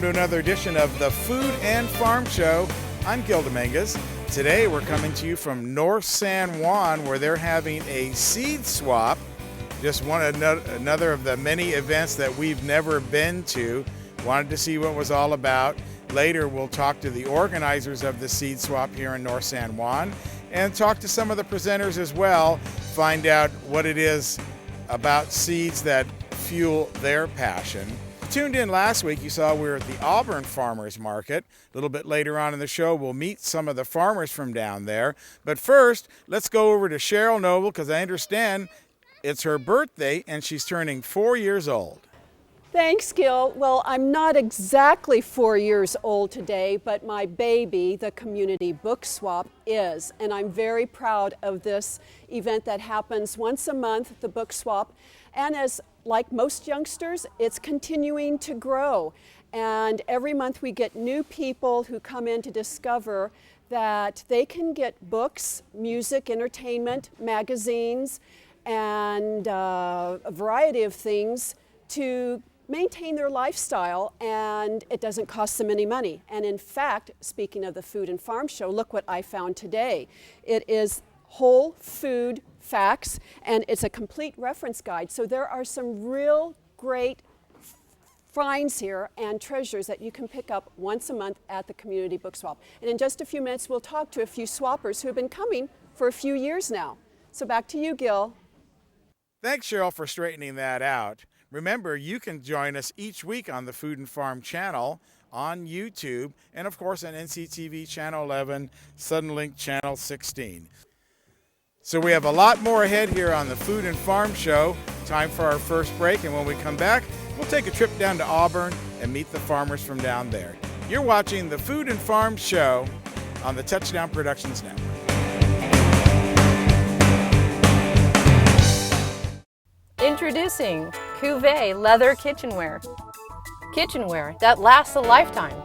to another edition of the Food and Farm Show. I'm Gil Dominguez. Today we're coming to you from North San Juan, where they're having a seed swap. Just another of the many events that we've never been to. Wanted to see what it was all about. Later we'll talk to the organizers of the seed swap here in North San Juan and talk to some of the presenters as well, find out what it is about seeds that fuel their passion. Tuned in last week, you saw we were at the Auburn Farmers Market. A little bit later on in the show, we'll meet some of the farmers from down there. But first, let's go over to Cheryl Noble, because I understand it's her birthday and she's turning 4 years old. Thanks, Gil. Well, I'm not exactly 4 years old today, but my baby, the community book swap, is. And I'm very proud of this event that happens once a month, the book swap. And as like most youngsters, it's continuing to grow. And every month we get new people who come in to discover that they can get books, music, entertainment, magazines, and a variety of things to maintain their lifestyle, and it doesn't cost them any money. And in fact, speaking of the Food and Farm Show, look what I found today. It is whole food facts, and it's a complete reference guide. So there are some real great finds here and treasures that you can pick up once a month at the community book swap. And in just a few minutes, we'll talk to a few swappers who have been coming for a few years now. So back to you, Gil. Thanks, Cheryl, for straightening that out. Remember, you can join us each week on the Food and Farm channel on YouTube, and of course on NCTV Channel 11, Suddenlink Channel 16. So we have a lot more ahead here on the Food and Farm Show. Time for our first break, and when we come back, we'll take a trip down to Auburn and meet the farmers from down there. You're watching the Food and Farm Show on the Touchdown Productions Network. Introducing Cuvée Leather Kitchenware. Kitchenware that lasts a lifetime.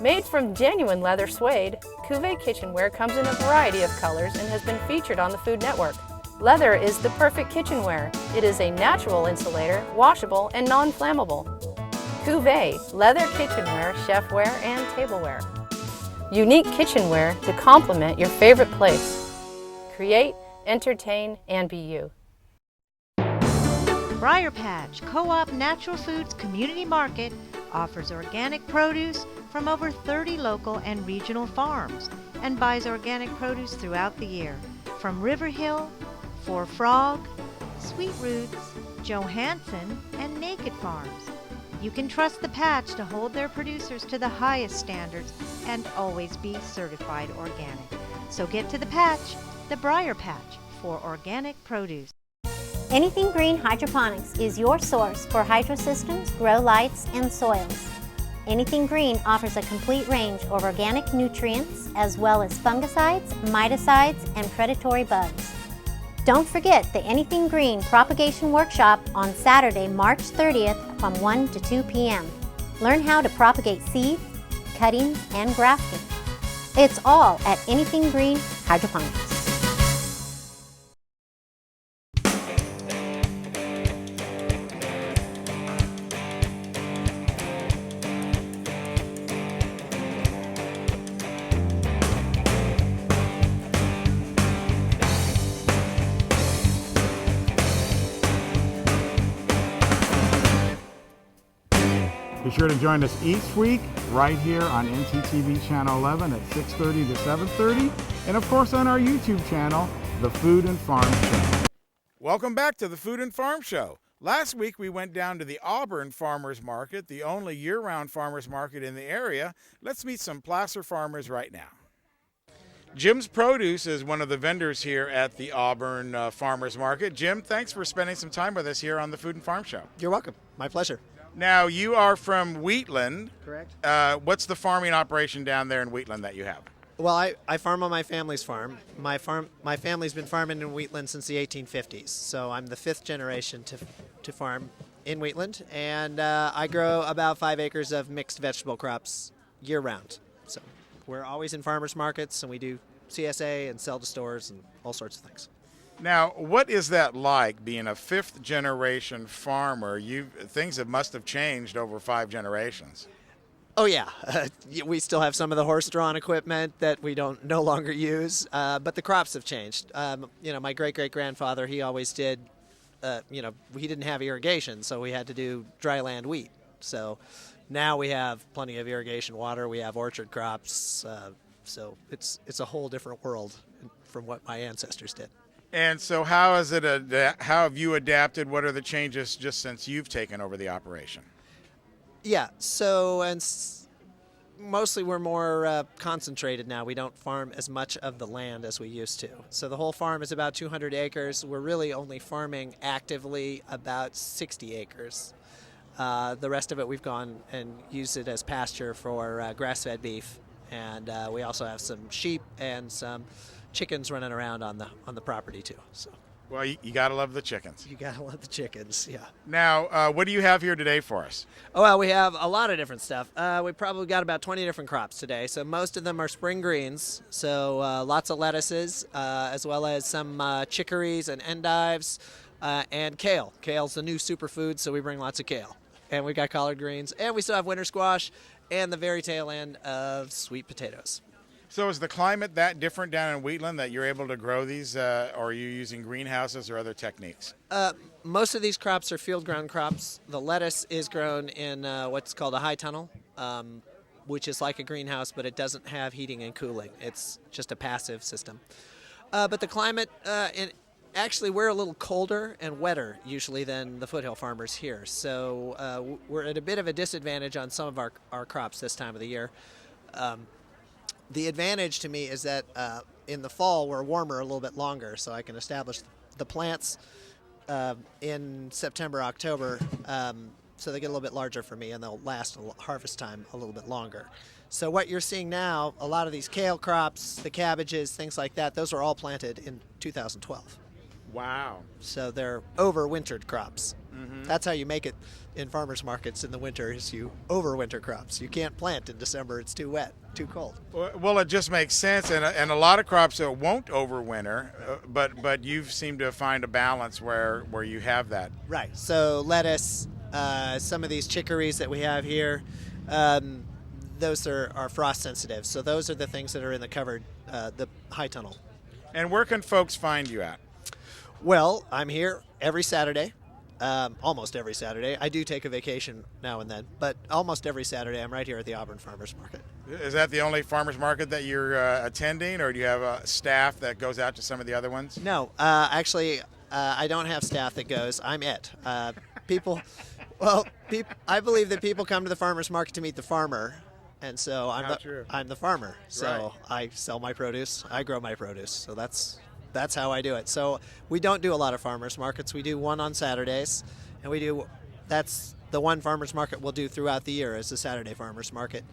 Made from genuine leather suede, Cuvée kitchenware comes in a variety of colors and has been featured on the Food Network. Leather is the perfect kitchenware. It is a natural insulator, washable, and non-flammable. Cuvée Leather Kitchenware, Chefware, and Tableware. Unique kitchenware to complement your favorite place. Create, entertain, and be you. Briar Patch Co-op Natural Foods Community Market offers organic produce from over 30 local and regional farms and buys organic produce throughout the year from River Hill, Four Frog, Sweet Roots, Johansson, and Naked Farms. You can trust the Patch to hold their producers to the highest standards and always be certified organic. So get to the Patch, the Briar Patch, for organic produce. Anything Green Hydroponics is your source for hydro systems, grow lights, and soils. Anything Green offers a complete range of organic nutrients as well as fungicides, miticides, and predatory bugs. Don't forget the Anything Green Propagation Workshop on Saturday, March 30th from 1 to 2 p.m. Learn how to propagate seeds, cuttings, and grafting. It's all at Anything Green Hydroponics. Be sure to join us each week right here on NCTV Channel 11 at 6:30 to 7:30, and of course on our YouTube channel, The Food and Farm Show. Welcome back to the Food and Farm Show. Last week we went down to the Auburn Farmers Market, the only year-round farmers market in the area. Let's meet some placer farmers right now. Jim's Produce is one of the vendors here at the Auburn Farmers Market. Jim, thanks for spending some time with us here on the Food and Farm Show. You're welcome. My pleasure. Now, you are from Wheatland. Correct. What's the farming operation down there in Wheatland that you have? Well, I farm on my family's farm. My family's been farming in Wheatland since the 1850s, so I'm the fifth generation to farm in Wheatland, and I grow about 5 acres of mixed vegetable crops year-round. So we're always in farmers markets, and we do CSA and sell to stores and all sorts of things. Now, what is that like, being a fifth-generation farmer? Things must have changed over 5 generations. Oh yeah, we still have some of the horse-drawn equipment that we don't no longer use, but the crops have changed. My great-great-grandfather, he always did, he didn't have irrigation, so we had to do dry land wheat. So now we have plenty of irrigation water. We have orchard crops, so it's a whole different world from what my ancestors did. And so how have you adapted? What are the changes just since you've taken over the operation? Yeah, so mostly we're more concentrated now. We don't farm as much of the land as we used to. So the whole farm is about 200 acres. We're really only farming actively about 60 acres. The rest of it we've gone and used it as pasture for grass-fed beef. And we also have some sheep and some chickens running around on the property too. So. Well, you got to love the chickens. You got to love the chickens, yeah. Now, what do you have here today for us? Oh, well, we have a lot of different stuff. We probably got about 20 different crops today. So most of them are spring greens. So lots of lettuces, as well as some chicories and endives, and kale. Kale's the new superfood, so we bring lots of kale. And we got collard greens, and we still have winter squash, and the very tail end of sweet potatoes. So is the climate that different down in Wheatland that you're able to grow these, or are you using greenhouses or other techniques? Most of these crops are field-grown crops. The lettuce is grown in what's called a high tunnel, which is like a greenhouse, but it doesn't have heating and cooling. It's just a passive system. But the climate, actually we're a little colder and wetter usually than the foothill farmers here. So we're at a bit of a disadvantage on some of our crops this time of the year. The advantage to me is that in the fall we're warmer a little bit longer, so I can establish the plants in September, October, so they get a little bit larger for me, and they'll last harvest time a little bit longer. So what you're seeing now, a lot of these kale crops, the cabbages, things like that, those are all planted in 2012. Wow. So they're overwintered crops. Mm-hmm. That's how you make it in farmers markets in the winter, is you overwinter crops. You can't plant in December. It's too wet, too cold. Well, it just makes sense, and a lot of crops that won't overwinter, but you've seemed to find a balance where you have that. Right. So lettuce, some of these chicories that we have here, those are frost sensitive. So those are the things that are in the covered, the high tunnel. And where can folks find you at? Well, I'm here every Saturday, almost every Saturday. I do take a vacation now and then, but almost every Saturday I'm right here at the Auburn Farmers Market. Is that the only farmers market that you're attending, or do you have a staff that goes out to some of the other ones? No, actually, I don't have staff that goes. I'm it. People, I believe that people come to the farmers market to meet the farmer, and so I'm the farmer. So right. I sell my produce, I grow my produce. So that's how I do it. So we don't do a lot of farmers markets. We do one on Saturdays, and that's the one farmers market we'll do throughout the year is the Saturday farmers market.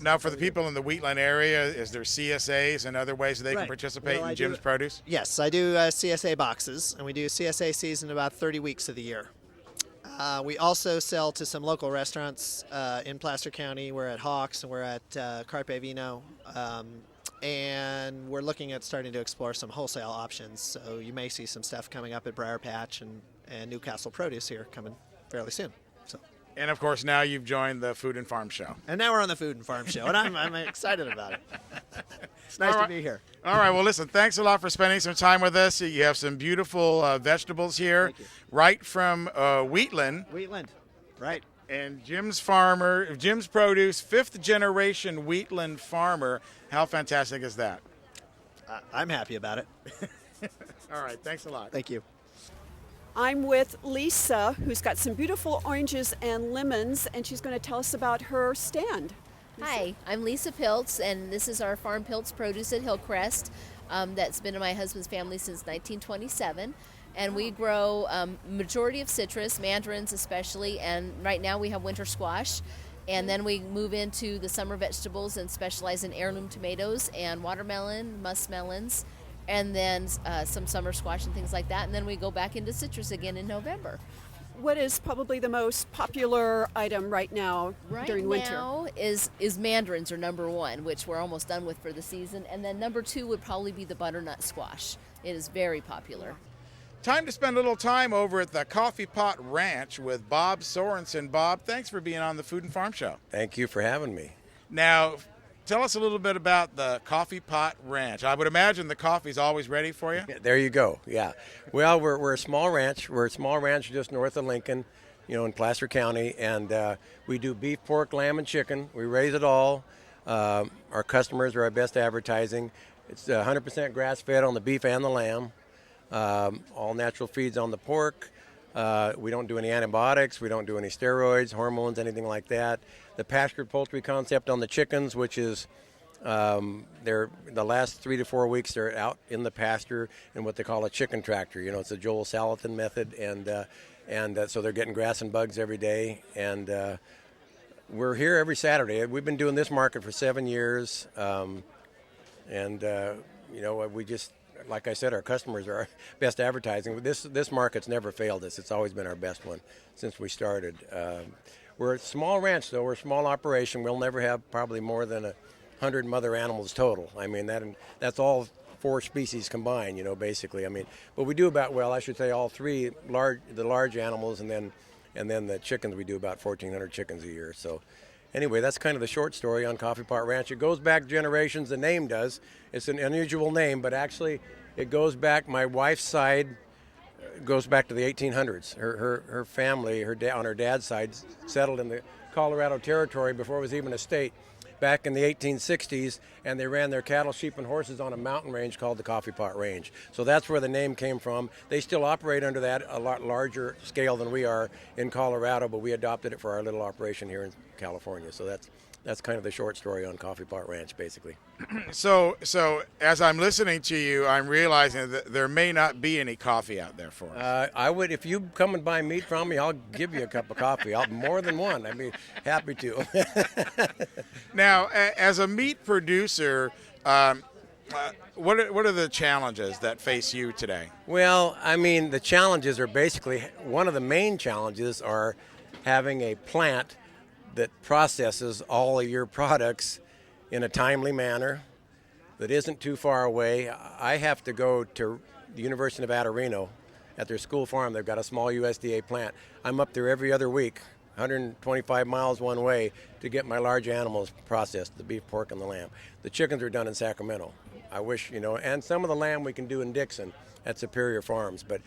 Now, for the people in the Wheatland area, is there CSAs and other ways that they can participate in Jim's produce? Yes, I do CSA boxes, and we do CSA season about 30 weeks of the year. We also sell to some local restaurants in Placer County. We're at Hawks, and we're at Carpe Vino. And we're looking at starting to explore some wholesale options. So you may see some stuff coming up at Briar Patch and Newcastle Produce here coming fairly soon. So. And of course, now you've joined the Food and Farm Show. And now we're on the Food and Farm Show, and I'm excited about it. It's nice to be here. All right. Well, listen, thanks a lot for spending some time with us. You have some beautiful vegetables here, right from Wheatland. Wheatland, right. And Jim's Produce, fifth generation Wheatland farmer. How fantastic is that? I'm happy about it. All right. Thanks a lot. Thank you. I'm with Lisa, who's got some beautiful oranges and lemons, and she's going to tell us about her stand. Hi, I'm Lisa Piltz, and this is our farm Piltz Produce at Hillcrest. That's been in my husband's family since 1927. And we grow majority of citrus, mandarins especially, and right now we have winter squash. And then we move into the summer vegetables and specialize in heirloom tomatoes and watermelon, muskmelons, and then some summer squash and things like that. And then we go back into citrus again in November. What is probably the most popular item right now during winter? Right now is mandarins are number one, which we're almost done with for the season. And then number two would probably be the butternut squash. It is very popular. Time to spend a little time over at the Coffee Pot Ranch with Bob Sorensen. Bob, thanks for being on the Food and Farm Show. Thank you for having me. Now, tell us a little bit about the Coffee Pot Ranch. I would imagine the coffee's always ready for you. Yeah, there you go. Yeah. Well, we're a small ranch. We're a small ranch just north of Lincoln, in Placer County, and we do beef, pork, lamb, and chicken. We raise it all. Our customers are our best advertising. It's 100% grass-fed on the beef and the lamb. All natural feeds on the pork. We don't do any antibiotics. We don't do any steroids, hormones, anything like that. The pastured poultry concept on the chickens, which is they're the last 3 to 4 weeks they're out in the pasture in what they call a chicken tractor. It's a Joel Salatin method, and so they're getting grass and bugs every day. And we're here every Saturday. We've been doing this market for 7 years, we just. Like I said, our customers are our best advertising. This market's never failed us. It's always been our best one since we started. We're a small ranch, though. We're a small operation. We'll never have probably more than 100 mother animals total. I mean, that's all 4 species combined, basically. I mean, but we do about, I should say all 3 the large animals, and then the chickens. We do about 1,400 chickens a year. So anyway, that's kind of the short story on Coffee Pot Ranch. It goes back generations, the name does. It's an unusual name, but actually it goes back, my wife's side goes back to the 1800s. Her family, on her dad's side, settled in the Colorado Territory before it was even a state back in the 1860s, and they ran their cattle, sheep, and horses on a mountain range called the Coffee Pot Range. So that's where the name came from. They still operate under that, a lot larger scale than we are in Colorado, but we adopted it for our little operation here in California. So that's kind of the short story on Coffee Pot Ranch, basically. So as I'm listening to you, I'm realizing that there may not be any coffee out there for us. I would, if you come and buy meat from me, I'll give you a cup of coffee. More than one. I'd be happy to. Now, as a meat producer, what are the challenges that face you today? Well, I mean, the challenges are basically, one of the main challenges are having a plant that processes all of your products in a timely manner that isn't too far away. I have to go to the University of Nevada, Reno at their school farm. They've got a small USDA plant. I'm up there every other week, 125 miles one way, to get my large animals processed, the beef, pork, and the lamb. The chickens are done in Sacramento. I wish, and some of the lamb we can do in Dixon at Superior Farms. But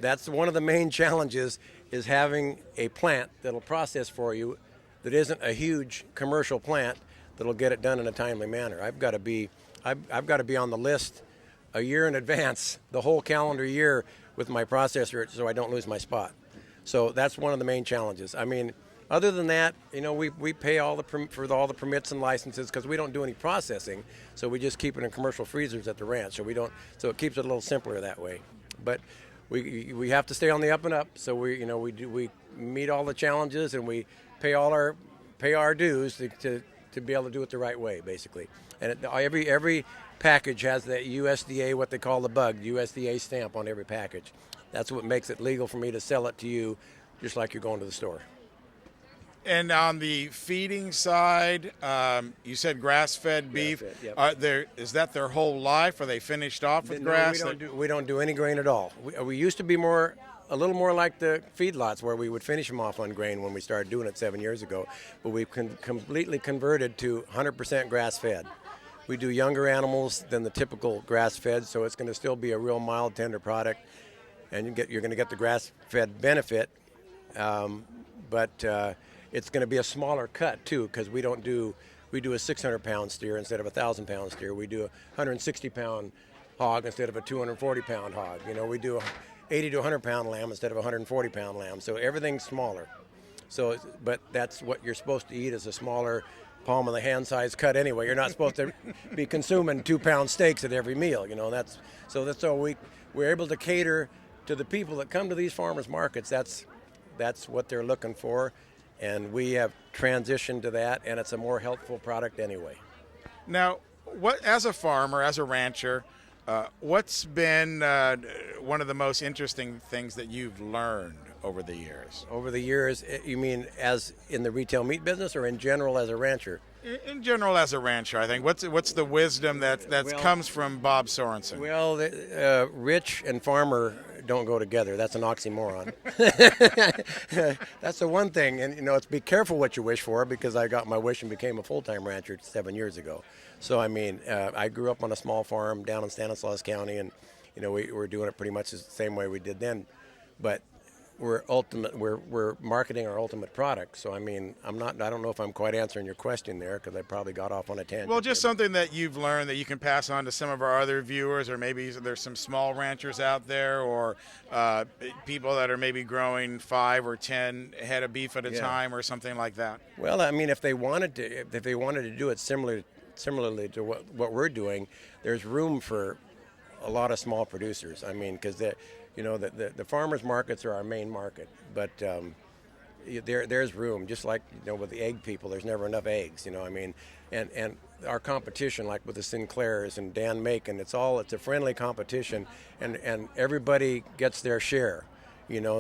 that's one of the main challenges, is having a plant that'll process for you that isn't a huge commercial plant that'll get it done in a timely manner. I've got to be on the list a year in advance, the whole calendar year, with my processor, so I don't lose my spot. So that's one of the main challenges. I mean, other than that, we pay for all the permits and licenses, because we don't do any processing, so we just keep it in commercial freezers at the ranch. So it keeps it a little simpler that way. But we have to stay on the up and up. So we meet all the challenges, and we pay our dues to be able to do it the right way, basically. And every package has that USDA, what they call the bug, USDA stamp on every package. That's what makes it legal for me to sell it to you, just like you're going to the store. And on the feeding side, you said grass-fed beef. Yep. Is that their whole life? Are they finished off with grass? We don't do any grain at all. We used to be a little more like the feedlots, where we would finish them off on grain when we started doing it 7 years ago. But we've completely converted to 100% grass-fed. We do younger animals than the typical grass-fed, so it's going to still be a real mild, tender product, and you're going to get the grass-fed benefit. But it's going to be a smaller cut too, because we do a 600-pound steer instead of a 1,000-pound steer. We do a 160-pound hog instead of a 240-pound hog. We do 80 to 100-pound lamb instead of a 140-pound lamb. So everything's smaller. But that's what you're supposed to eat, is a smaller, palm of the hand size cut anyway. You're not supposed to be consuming 2-pound steaks at every meal. We're able to cater to the people that come to these farmers markets. That's what they're looking for, and we have transitioned to that, and it's a more healthful product anyway. Now, as a farmer, as a rancher, what's been one of the most interesting things that you've learned over the years? Over the years, you mean as in the retail meat business, or in general as a rancher? In general, as a rancher, I think. What's the wisdom that comes from Bob Sorensen? Well, Rich and Farmer don't go together. That's an oxymoron. That's the one thing. And, it's be careful what you wish for, because I got my wish and became a full-time rancher 7 years ago. So, I grew up on a small farm down in Stanislaus County, and, we were doing it pretty much the same way we did then. But we're marketing our ultimate product. So, I don't know if I'm quite answering your question there, because I probably got off on a tangent. Well, just something that you've learned that you can pass on to some of our other viewers, or maybe there's some small ranchers out there, or people that are maybe growing 5 or 10 head of beef at a time, or something like that. Well, if they wanted to do it similarly to what we're doing, there's room for a lot of small producers. Because the farmers markets are our main market, but there's room. Just like with the egg people, there's never enough eggs. And our competition, like with the Sinclairs and Dan Macon, it's a friendly competition, and everybody gets their share.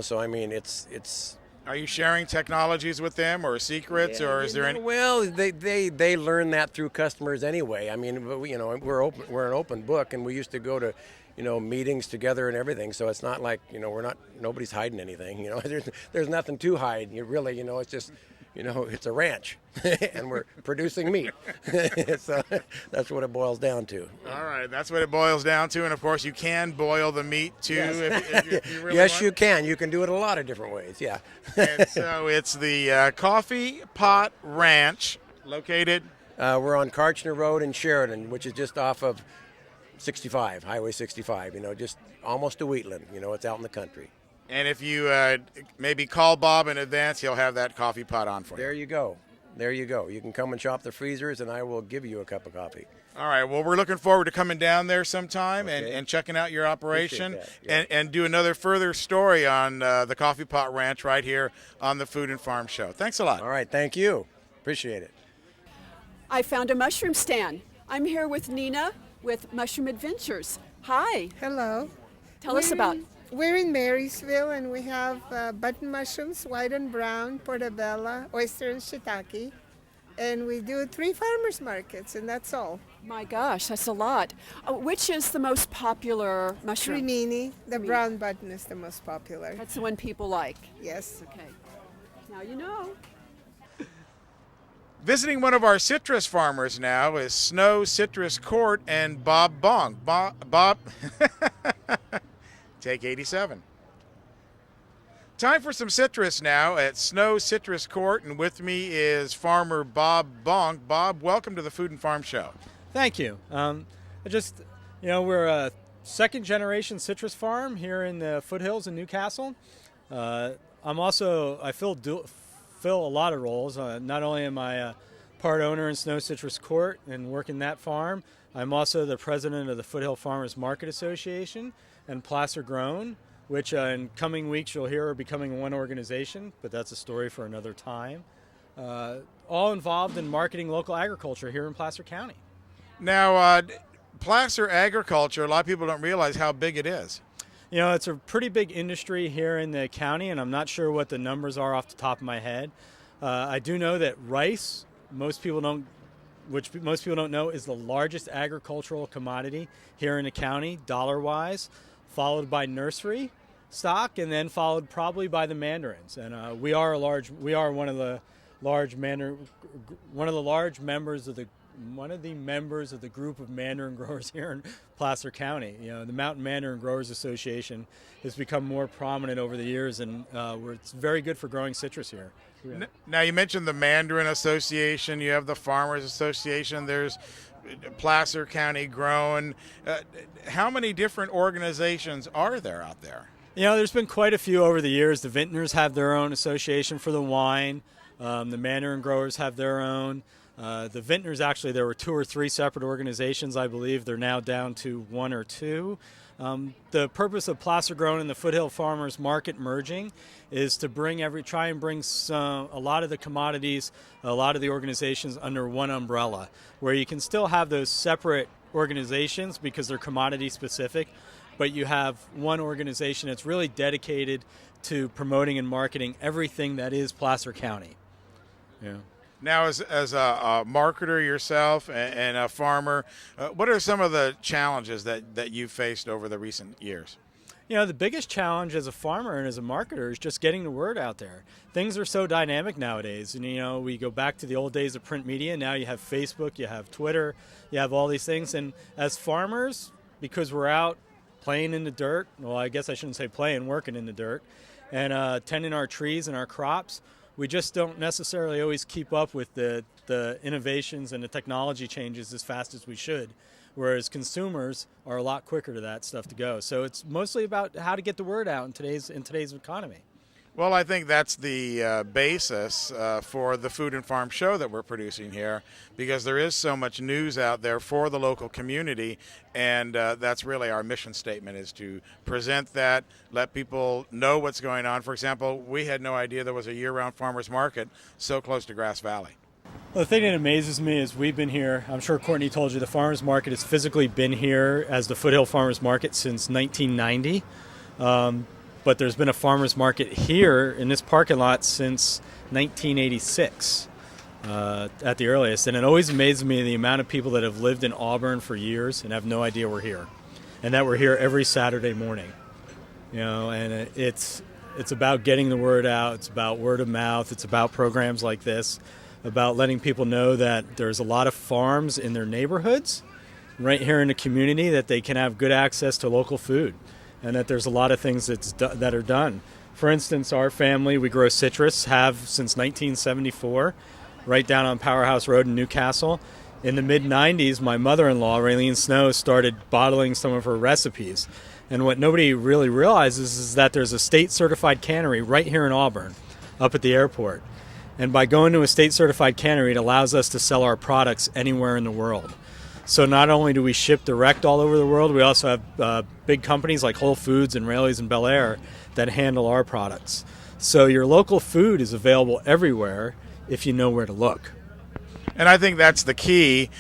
So it's. Are you sharing technologies with them, or secrets, or is there any? Well, they learn that through customers anyway. We're an open book, and we used to go to meetings together and everything. So it's not like nobody's hiding anything. There's nothing to hide. It's just it's a ranch, and we're producing meat. So that's what it boils down to. All right, that's what it boils down to. And of course, you can boil the meat too. Yes, if you really yes, want. you can. You can do it a lot of different ways. Yeah. And so it's the Coffee Pot Ranch, located. We're on Karchner Road in Sheridan, which is just off of 65, Highway 65. Just almost to Wheatland. It's out in the country. And if you maybe call Bob in advance, he'll have that coffee pot on for you. There you go. There you go. You can come and shop the freezers, and I will give you a cup of coffee. All right. Well, we're looking forward to coming down there sometime Okay. and checking out your operation, Yeah. and do another further story on the Coffee Pot Ranch right here on the Food and Farm Show. Thanks a lot. All right. Thank you. Appreciate it. I found a mushroom stand. I'm here with Nina with Mushroom Adventures. Hi. Hello. Tell us about. We're in Marysville, and we have button mushrooms, white and brown, portobello, oyster, and shiitake. And we do 3 farmers markets, and that's all. My gosh, that's a lot. Which is the most popular mushroom? Cremini, the brown button, is the most popular. That's the one people like. Yes. Okay. Now you know. Visiting one of our citrus farmers now is Snow Citrus Court and Bob Bong. Bob, take 87. Time for some citrus now at Snow Citrus Court, and with me is farmer Bob Bong. Bob, welcome to the Food and Farm Show. Thank you. We're a second-generation citrus farm here in the foothills in Newcastle. I fill a lot of roles. Not only am I a part owner in Snow Citrus Court and work in that farm, I'm also the president of the Foothill Farmers Market Association and Placer Grown, which in coming weeks you'll hear are becoming one organization, but that's a story for another time. All involved in marketing local agriculture here in Placer County. Now, Placer agriculture, a lot of people don't realize how big it is. It's a pretty big industry here in the county, and I'm not sure what the numbers are off the top of my head. I do know that rice, most people don't know, is the largest agricultural commodity here in the county, dollar-wise, followed by nursery stock, and then followed probably by the mandarins. And we are one of the members of the group of mandarin growers here in Placer County. The Mountain Mandarin Growers Association has become more prominent over the years, and it's very good for growing citrus here. Now, you mentioned the Mandarin Association, you have the Farmers Association, there's Placer County Grown. How many different organizations are there out there? There's been quite a few over the years. The vintners have their own association for the wine. The mandarin growers have their own. The vintners, actually, there were 2 or 3 separate organizations, I believe. They're now down to 1 or 2. The purpose of Placer Grown and the Foothill Farmers Market merging is to try and bring a lot of the commodities, a lot of the organizations under one umbrella, where you can still have those separate organizations because they're commodity specific, but you have one organization that's really dedicated to promoting and marketing everything that is Placer County. Yeah. Now, as a marketer yourself and a farmer, what are some of the challenges that you've faced over the recent years? The biggest challenge as a farmer and as a marketer is just getting the word out there. Things are so dynamic nowadays. And, we go back to the old days of print media. Now you have Facebook, you have Twitter, you have all these things. And as farmers, because we're out playing in the dirt, well, I guess I shouldn't say playing, working in the dirt, and tending our trees and our crops, we just don't necessarily always keep up with the innovations and the technology changes as fast as we should. Whereas consumers are a lot quicker to that stuff to go. So it's mostly about how to get the word out in today's economy. Well, I think that's the basis for the Food and Farm Show that we're producing here, because there is so much news out there for the local community, and that's really our mission statement, is to present that, let people know what's going on. For example, we had no idea there was a year-round farmers market so close to Grass Valley. Well, the thing that amazes me is we've been here, I'm sure Courtney told you, the farmers market has physically been here as the Foothill Farmers Market since 1990. But there's been a farmers market here in this parking lot since 1986 at the earliest. And it always amazes me the amount of people that have lived in Auburn for years and have no idea we're here. And that we're here every Saturday morning. And it's about getting the word out. It's about word of mouth. It's about programs like this, about letting people know that there's a lot of farms in their neighborhoods right here in the community, that they can have good access to local food, and that there's a lot of things that are done. For instance, our family, we grow citrus, have since 1974, right down on Powerhouse Road in Newcastle. In the mid-90s, my mother-in-law, Raylene Snow, started bottling some of her recipes. And what nobody really realizes is that there's a state-certified cannery right here in Auburn, up at the airport. And by going to a state-certified cannery, it allows us to sell our products anywhere in the world. So not only do we ship direct all over the world, we also have big companies like Whole Foods and Raley's and Bel Air that handle our products. So your local food is available everywhere if you know where to look. And I think that's the key,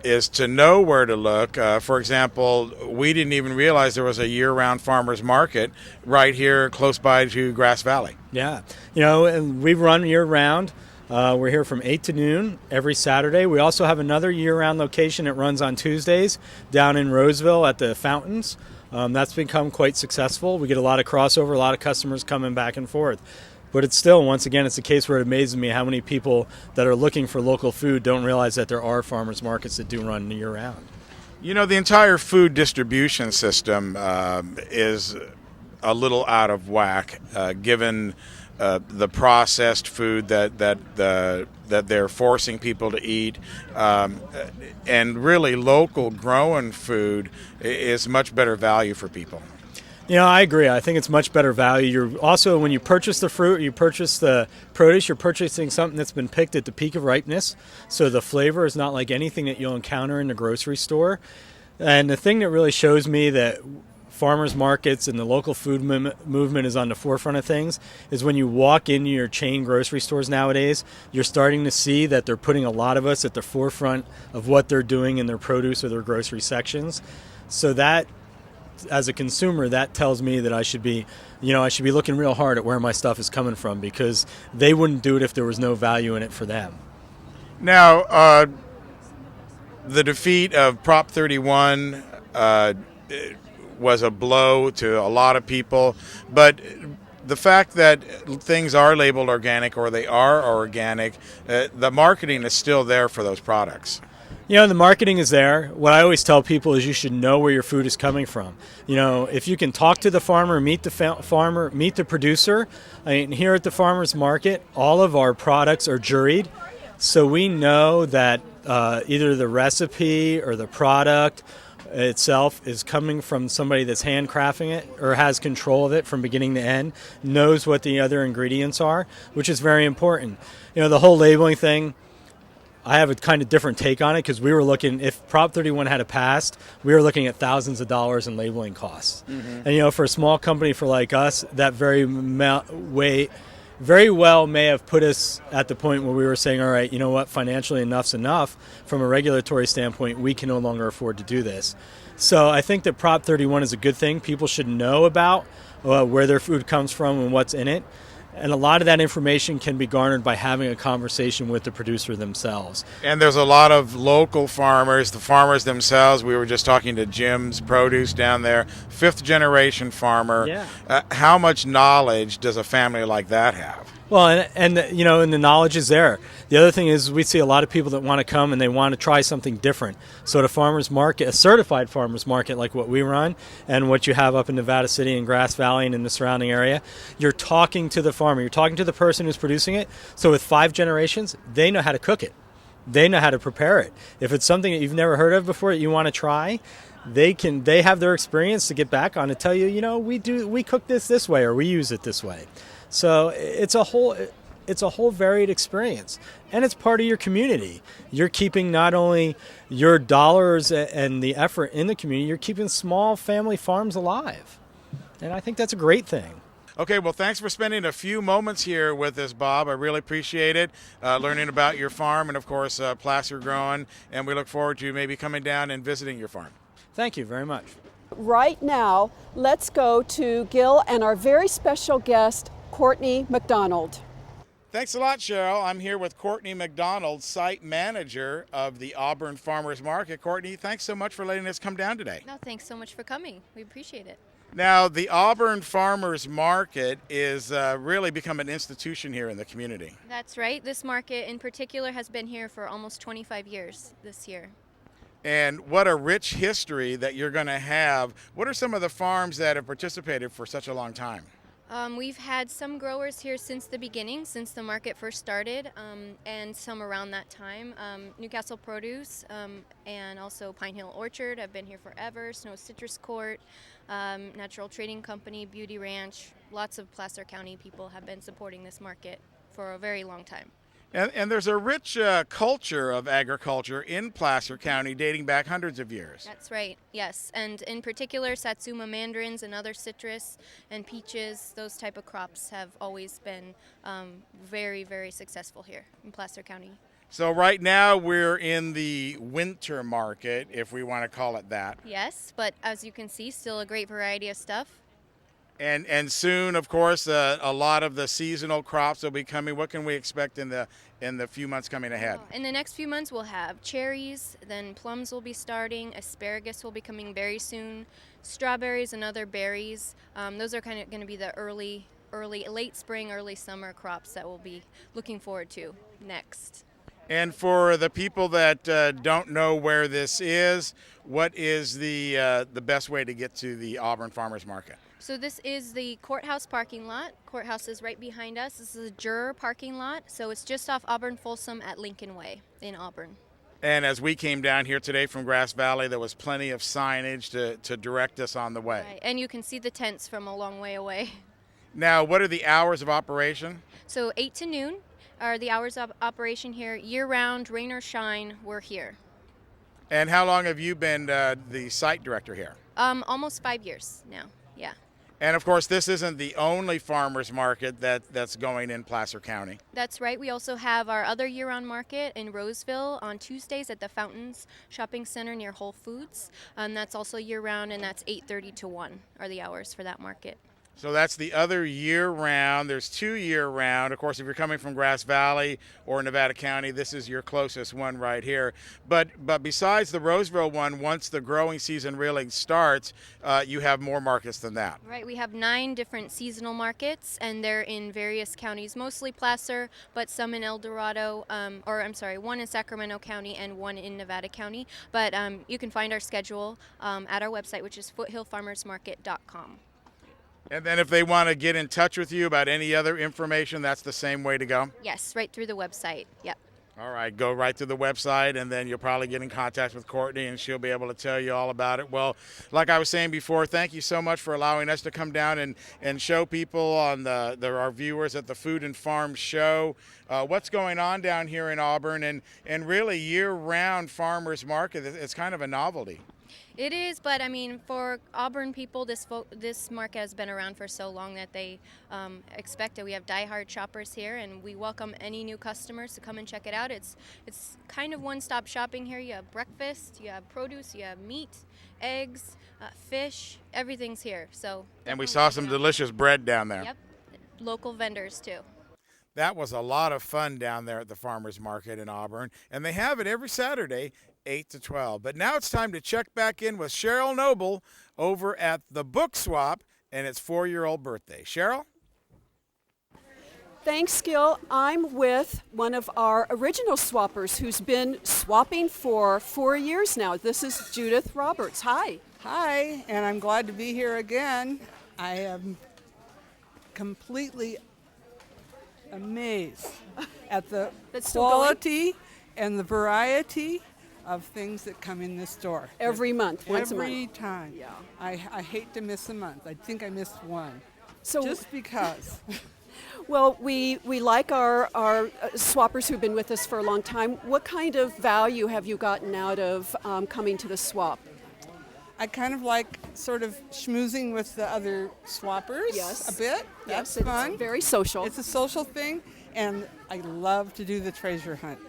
is to know where to look. For example, we didn't even realize there was a year-round farmers market right here close by to Grass Valley. Yeah. And we run year-round. We're here from 8 to noon every Saturday. We also have another year-round location that runs on Tuesdays down in Roseville at the fountains. That's become quite successful. We get a lot of crossover, a lot of customers coming back and forth. But it's still, once again, it's a case where it amazes me how many people that are looking for local food don't realize that there are farmers markets that do run year-round. The entire food distribution system is a little out of whack, given the processed food that they're forcing people to eat, and really local grown food is much better value for people. I agree. I think it's much better value. You're also, when you purchase the fruit, you purchase the produce, you're purchasing something that's been picked at the peak of ripeness. So the flavor is not like anything that you'll encounter in the grocery store. And the thing that really shows me that farmers markets and the local food movement is on the forefront of things is when you walk into your chain grocery stores nowadays, you're starting to see that they're putting a lot of us at the forefront of what they're doing in their produce or their grocery sections. So that, as a consumer, that tells me that I should be looking real hard at where my stuff is coming from, because they wouldn't do it if there was no value in it for them. Now, the defeat of Prop 31 was a blow to a lot of people, but the fact that things are labeled organic, or they are organic, the marketing is still there for those products. The marketing is there. What I always tell people is you should know where your food is coming from. If you can talk to the farmer, meet the farmer, meet the producer. Here at the farmers market, all of our products are juried, so we know that either the recipe or the product itself is coming from somebody that's handcrafting it or has control of it from beginning to end, knows what the other ingredients are, which is very important. The whole labeling thing, I have a kind of different take on it, because we were looking, if Prop 31 had passed, we were looking at thousands of dollars in labeling costs. Mm-hmm. And for a small company like us, that very well may have put us at the point where we were saying, all right, financially enough's enough. From a regulatory standpoint, we can no longer afford to do this. So I think that Prop 31 is a good thing. People should know about where their food comes from and what's in it. And a lot of that information can be garnered by having a conversation with the producer themselves. And there's a lot of local farmers, the farmers themselves. We were just talking to Jim's Produce down there, fifth generation farmer. Yeah. How much knowledge does a family like that have? Well, and the knowledge is there. The other thing is we see a lot of people that want to come and they want to try something different. So at a farmer's market, a certified farmer's market like what we run and what you have up in Nevada City and Grass Valley and in the surrounding area, you're talking to the farmer. You're talking to the person who's producing it. So with 5 generations, they know how to cook it. They know how to prepare it. If it's something that you've never heard of before that you want to try, they have their experience to get back on and tell you, we cook this way or we use it this way. So it's a whole varied experience, and it's part of your community. You're keeping not only your dollars and the effort in the community, you're keeping small family farms alive, and I think that's a great thing. Okay, well, thanks for spending a few moments here with us, Bob. I really appreciate it, learning about your farm and, of course, placer growing, and we look forward to maybe coming down and visiting your farm. Thank you very much. Right now, let's go to Gil and our very special guest, Courtney McDonald. Thanks a lot, Cheryl. I'm here with Courtney McDonald, site manager of the Auburn Farmers Market. Courtney, thanks so much for letting us come down today. No, thanks so much for coming. We appreciate it. Now, the Auburn Farmers Market is really become an institution here in the community. That's right. This market in particular has been here for almost 25 years this year. And what a rich history that you're going to have. What are some of the farms that have participated for such a long time? We've had some growers here since the beginning, since the market first started, and some around that time. Newcastle Produce and also Pine Hill Orchard have been here forever. Snow Citrus Court, Natural Trading Company, Beauty Ranch. Lots of Placer County people have been supporting this market for a very long time. And there's a rich culture of agriculture in Placer County dating back hundreds of years. That's right, yes. And in particular, Satsuma mandarins and other citrus and peaches, those type of crops have always been very, very successful here in Placer County. So right now we're in the winter market, if we want to call it that. Yes, but as you can see, still a great variety of stuff. And soon, of course, a lot of the seasonal crops will be coming. What can we expect in the few months coming ahead? In the next few months, we'll have cherries, then plums will be starting, asparagus will be coming very soon, strawberries and other berries. Those are kind of going to be the late spring, early summer crops that we'll be looking forward to next. And for the people that don't know where this is, what is the best way to get to the Auburn Farmers Market? So this is the courthouse parking lot. Courthouse is right behind us. This is a juror parking lot. So it's just off Auburn Folsom at Lincoln Way in Auburn. And as we came down here today from Grass Valley, there was plenty of signage to direct us on the way. Right. And you can see the tents from a long way away. Now, what are the hours of operation? So 8 to noon are the hours of operation here. Year-round, rain or shine, we're here. And how long have you been the site director here? Almost 5 years now, yeah. And of course, this isn't the only farmers market that's going in Placer County. That's right. We also have our other year-round market in Roseville on Tuesdays at the Fountains Shopping Center near Whole Foods. That's also year-round, and that's 8:30 to 1 are the hours for that market. So that's the other year-round. There's 2 year-round. Of course, if you're coming from Grass Valley or Nevada County, this is your closest one right here. But besides the Roseville one, once the growing season really starts, you have more markets than that. Right. We have 9 different seasonal markets, and they're in various counties, mostly Placer, but some in El Dorado, one in Sacramento County and one in Nevada County. But you can find our schedule at our website, which is foothillfarmersmarket.com. And then if they want to get in touch with you about any other information, that's the same way to go? Yes, right through the website. Yep. All right, go right to the website, and then you'll probably get in contact with Courtney, and she'll be able to tell you all about it. Well, like I was saying before, thank you so much for allowing us to come down and show people on our viewers at the Food and Farm Show what's going on down here in Auburn, and really year-round farmers market. It's kind of a novelty. It is, but I mean, for Auburn people, this market has been around for so long that they expect it. We have diehard shoppers here, and we welcome any new customers to come and check it out. It's kind of one-stop shopping here. You have breakfast, you have produce, you have meat, eggs, fish, everything's here. So. And we saw some delicious bread down there. Yep. local vendors too. That was a lot of fun down there at the Farmers Market in Auburn, and they have it every Saturday, 8 to 12. But now it's time to check back in with Cheryl Noble over at the Book Swap and its 4-year-old birthday. Cheryl? Thanks, Gil. I'm with one of our original swappers who's been swapping for 4 years now. This is Judith Roberts. Hi. Hi, and I'm glad to be here again. I am completely amazed at the quality and the variety of things that come in this store. Every month, once a month. Every time. Yeah. I hate to miss a month. I think I missed one. So just because. Well, we like our swappers who've been with us for a long time. What kind of value have you gotten out of coming to the swap? I kind of like sort of schmoozing with the other swappers a bit. That's fun. It's very social. It's a social thing, and I love to do the treasure hunt.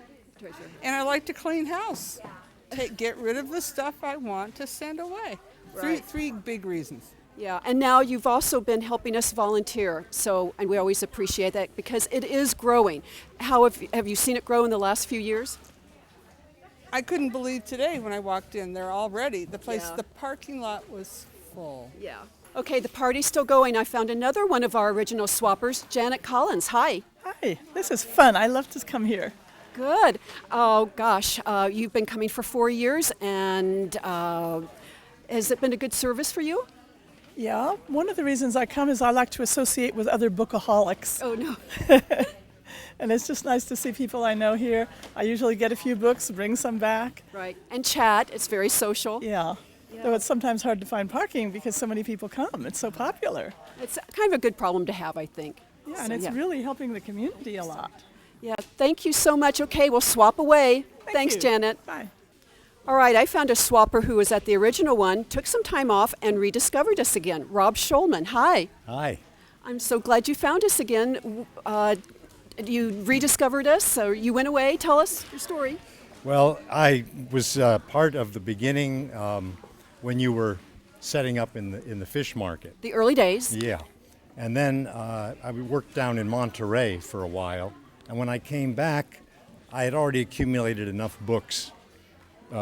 And I like to clean house. Get rid of the stuff I want to send away. Right. Three big reasons. Yeah, and now you've also been helping us volunteer, and we always appreciate that because it is growing. How have you seen it grow in the last few years? I couldn't believe today when I walked in there already. The place, the parking lot was full. Yeah. Okay, the party's still going. I found another one of our original swappers, Janet Collins. Hi. Hi, this is fun. I love to come here. Good. Oh, gosh, you've been coming for 4 years, and has it been a good service for you? Yeah, one of the reasons I come is I like to associate with other bookaholics. Oh, no. And it's just nice to see people I know here. I usually get a few books, bring some back. Right, and chat. It's very social. Yeah. Though it's sometimes hard to find parking because so many people come. It's so popular. It's kind of a good problem to have, I think. Yeah, and it's really helping the community a lot. Yeah, thank you so much. Okay, we'll swap away. Thanks, you. Janet. Bye. All right, I found a swapper who was at the original one, took some time off, and rediscovered us again. Rob Scholman, hi. Hi. I'm so glad you found us again. You rediscovered us, so you went away. Tell us your story. Well, I was part of the beginning when you were setting up in the fish market. The early days. Yeah. And then I worked down in Monterey for a while. And when I came back, I had already accumulated enough books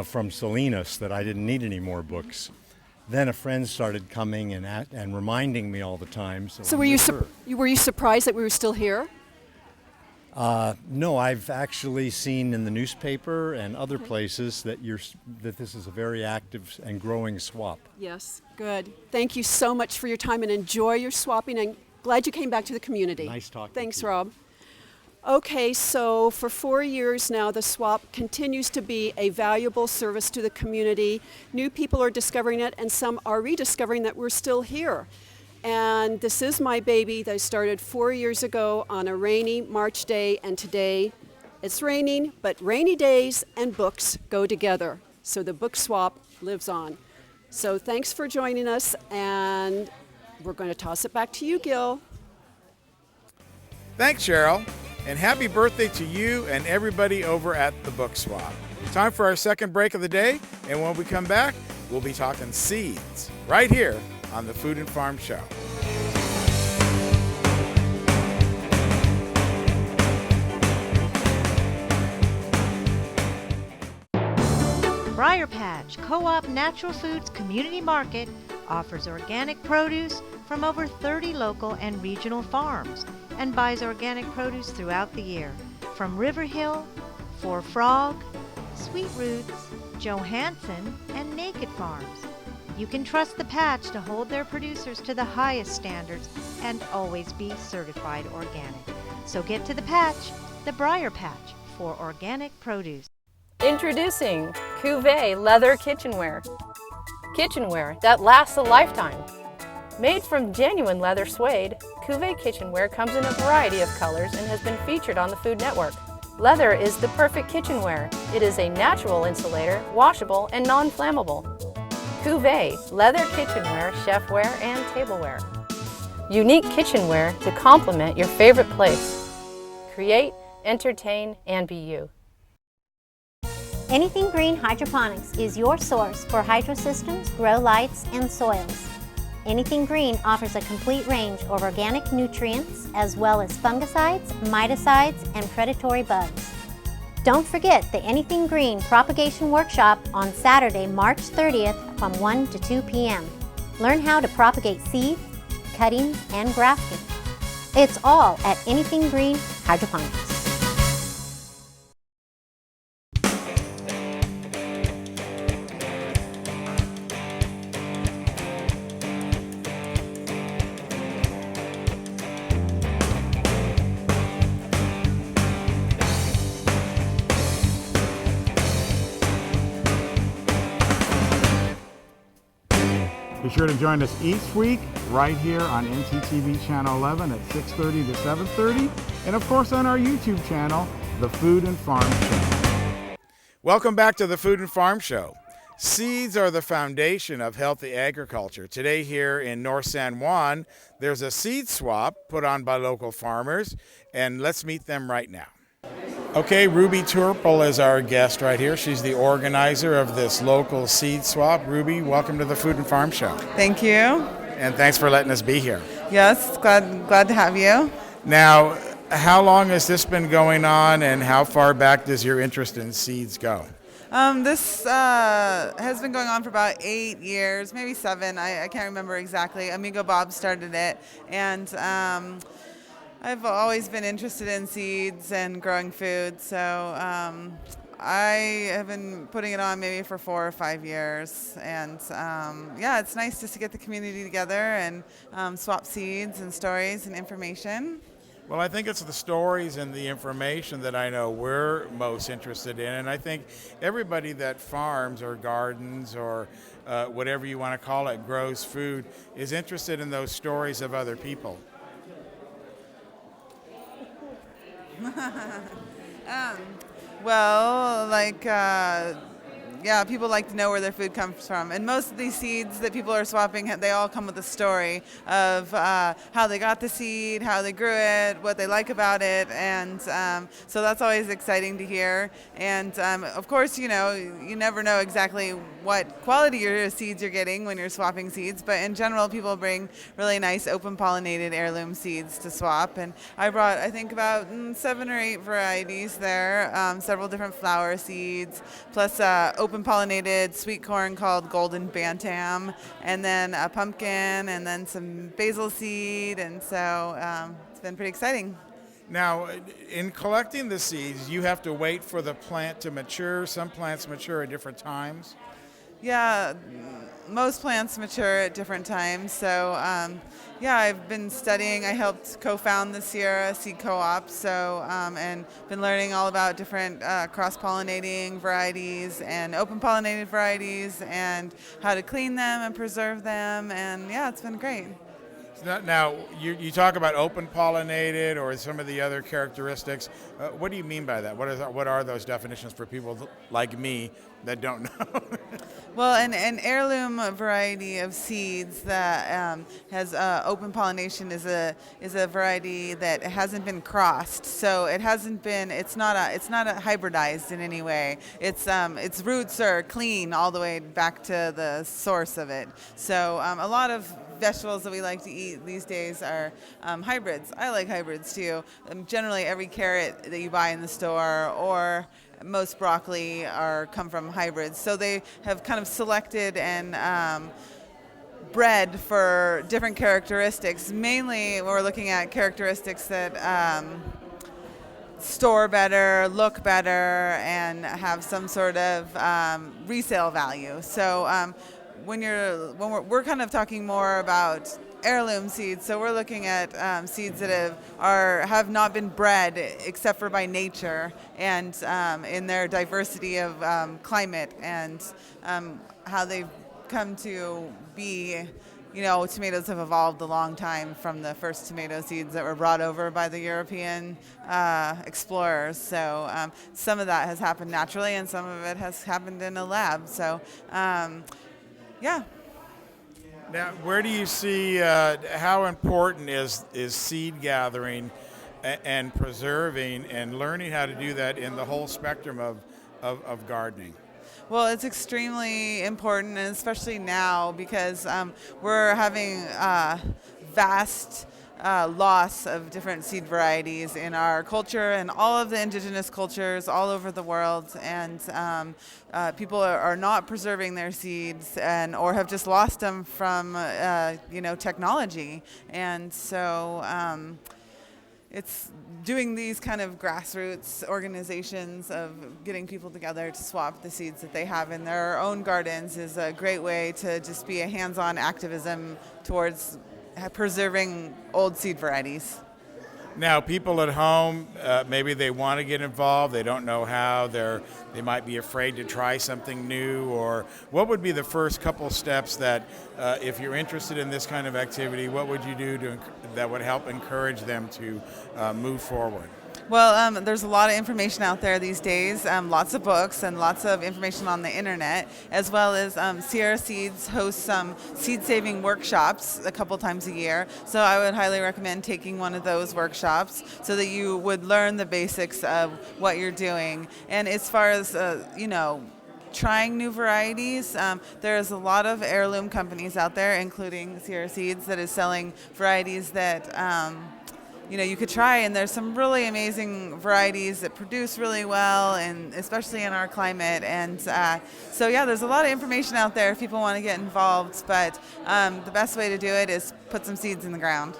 from Salinas that I didn't need any more books. Then a friend started coming and reminding me all the time. So were you surprised that we were still here? No, I've actually seen in the newspaper and other places that this is a very active and growing swap. Yes, good. Thank you so much for your time and enjoy your swapping. And glad you came back to the community. Nice talking. Thanks, to you. Rob. Okay, so for 4 years now, the swap continues to be a valuable service to the community. New people are discovering it, and some are rediscovering that we're still here. And this is my baby that I started 4 years ago on a rainy March day, and today it's raining, but rainy days and books go together. So the book swap lives on. So thanks for joining us, and we're going to toss it back to you, Gil. Thanks, Cheryl. And happy birthday to you and everybody over at the Book Swap. Time for our second break of the day, and when we come back, we'll be talking seeds right here on the Food and Farm Show. Briar Patch Co-op Natural Foods Community Market offers organic produce from over 30 local and regional farms and buys organic produce throughout the year from River Hill, Four Frog, Sweet Roots, Johansson, and Naked Farms. You can trust the Patch to hold their producers to the highest standards and always be certified organic. So get to the Patch, the Briar Patch, for organic produce. Introducing Cuvée Leather Kitchenware. Kitchenware that lasts a lifetime. Made from genuine leather suede, Cuvée kitchenware comes in a variety of colors and has been featured on the Food Network. Leather is the perfect kitchenware. It is a natural insulator, washable, and non-flammable. Cuvée Leather Kitchenware, Chefware, and Tableware. Unique kitchenware to complement your favorite place. Create, entertain, and be you. Anything Green Hydroponics is your source for hydro systems, grow lights, and soils. Anything Green offers a complete range of organic nutrients as well as fungicides, miticides, and predatory bugs. Don't forget the Anything Green Propagation Workshop on Saturday, March 30th from 1 to 2 p.m. Learn how to propagate seeds, cuttings, and grafting. It's all at Anything Green Hydroponics. Be sure to join us each week right here on NCTV Channel 11 at 6:30 to 7:30, and of course on our YouTube channel, The Food and Farm Show. Welcome back to The Food and Farm Show. Seeds are the foundation of healthy agriculture. Today here in North San Juan, there's a seed swap put on by local farmers, and let's meet them right now. Okay, Ruby Turple is our guest right here. She's the organizer of this local seed swap. Ruby, welcome to the Food and Farm Show. Thank you. And thanks for letting us be here. Yes, glad to have you. Now, how long has this been going on, and how far back does your interest in seeds go? This has been going on for about 8 years, maybe 7. I can't remember exactly. Amigo Bob started it, and I've always been interested in seeds and growing food, so I have been putting it on maybe for 4 or 5 years, and yeah, it's nice just to get the community together and swap seeds and stories and information. Well, I think it's the stories and the information that I know we're most interested in, and I think everybody that farms or gardens or whatever you want to call it, grows food, is interested in those stories of other people. Well, like, yeah, people like to know where their food comes from. And most of these seeds that people are swapping, they all come with a story of how they got the seed, how they grew it, what they like about it. And so that's always exciting to hear. And of course, you know, you never know exactly what quality your seeds you're getting when you're swapping seeds. But in general, people bring really nice open pollinated heirloom seeds to swap. And I brought, I think, about 7 or 8 varieties there, several different flower seeds, plus open pollinated sweet corn called Golden Bantam, and then a pumpkin, and then some basil seed, and so it's been pretty exciting. Now, in collecting the seeds, you have to wait for the plant to mature. Some plants mature at different times. Yeah, most plants mature at different times. So, yeah, I've been studying. I helped co-found the Sierra Seed Co-op, so and been learning all about different cross-pollinating varieties and open-pollinated varieties and how to clean them and preserve them. And yeah, it's been great. Now, you talk about open pollinated or some of the other characteristics. What do you mean by that? What are those definitions for people like me that don't know? Well, an heirloom variety of seeds that has open pollination is a variety that hasn't been crossed. So it hasn't been. It's not hybridized in any way. Its roots are clean all the way back to the source of it. So a lot of vegetables that we like to eat these days are hybrids. I like hybrids too. Generally, every carrot that you buy in the store or most broccoli come from hybrids. So they have kind of selected and bred for different characteristics. Mainly, we're looking at characteristics that store better, look better, and have some sort of resale value. So we're kind of talking more about heirloom seeds, so we're looking at seeds that have not been bred except for by nature, and in their diversity of climate and how they've come to be. You know, tomatoes have evolved a long time from the first tomato seeds that were brought over by the European explorers. So some of that has happened naturally, and some of it has happened in a lab. So yeah. Now, where do you see how important is seed gathering and preserving and learning how to do that in the whole spectrum of gardening? Well, it's extremely important, and especially now because we're having vast loss of different seed varieties in our culture and all of the indigenous cultures all over the world, and people are not preserving their seeds or have just lost them from technology, and so it's doing these kind of grassroots organizations of getting people together to swap the seeds that they have in their own gardens is a great way to just be a hands-on activism towards preserving old seed varieties. Now, people at home, maybe they want to get involved. They don't know how. They might be afraid to try something new. Or what would be the first couple steps that, if you're interested in this kind of activity, what would you do that would help encourage them to move forward? Well, there's a lot of information out there these days, lots of books and lots of information on the internet, as well as Sierra Seeds hosts some seed-saving workshops a couple times a year. So I would highly recommend taking one of those workshops so that you would learn the basics of what you're doing. And as far as, trying new varieties, there's a lot of heirloom companies out there, including Sierra Seeds, that is selling varieties that you could try, and there's some really amazing varieties that produce really well, and especially in our climate. And so there's a lot of information out there if people want to get involved, but the best way to do it is put some seeds in the ground.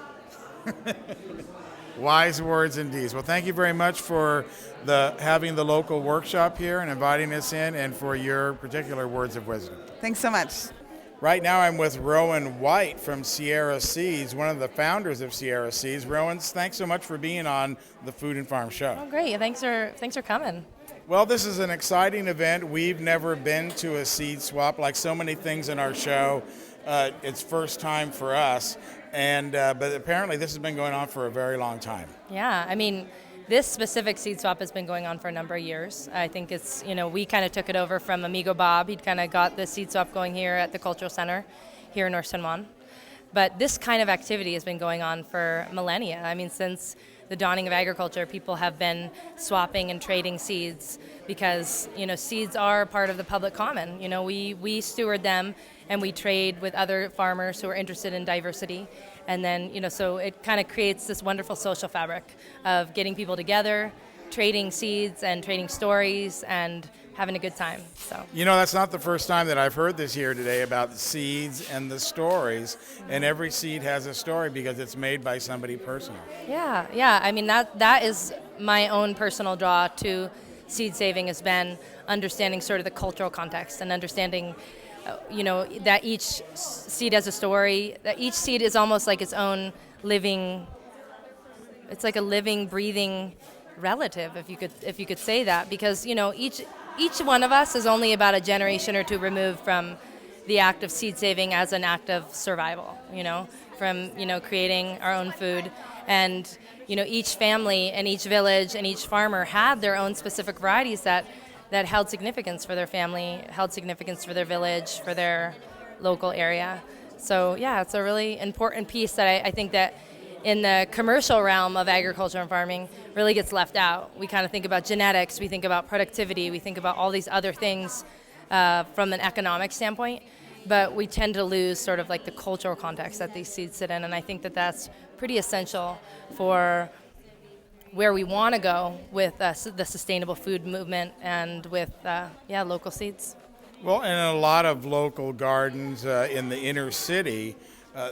Wise words indeed. Well, thank you very much for having the local workshop here and inviting us in, and for your particular words of wisdom. Thanks so much. Right now I'm with Rowan White from Sierra Seeds, one of the founders of Sierra Seeds. Rowan, thanks so much for being on the Food and Farm Show. Oh, great. Thanks for coming. Well, this is an exciting event. We've never been to a seed swap. Like so many things in our show, it's first time for us. But apparently this has been going on for a very long time. Yeah, I mean, this specific seed swap has been going on for a number of years. I think it's, we kind of took it over from Amigo Bob. He'd kind of got the seed swap going here at the Cultural Center here in North San Juan. But this kind of activity has been going on for millennia. I mean, since the dawning of agriculture, people have been swapping and trading seeds because, seeds are part of the public common. We steward them and we trade with other farmers who are interested in diversity. And then, so it kind of creates this wonderful social fabric of getting people together, trading seeds and trading stories and having a good time. So that's not the first time that I've heard this here today about the seeds and the stories. And every seed has a story because it's made by somebody personal. Yeah. I mean, that is my own personal draw to seed saving, has been understanding sort of the cultural context and understanding that each seed has a story, that each seed is almost like its own living, it's like a living, breathing relative, if you could say that, because each one of us is only about a generation or two removed from the act of seed saving as an act of survival, from creating our own food. And each family and each village and each farmer had their own specific varieties that held significance for their family, held significance for their village, for their local area. So it's a really important piece that I think that in the commercial realm of agriculture and farming really gets left out. We kind of think about genetics, we think about productivity, we think about all these other things from an economic standpoint, but we tend to lose sort of like the cultural context that these seeds sit in, and I think that that's pretty essential for where we want to go with the sustainable food movement and with local seeds. Well, in a lot of local gardens in the inner city,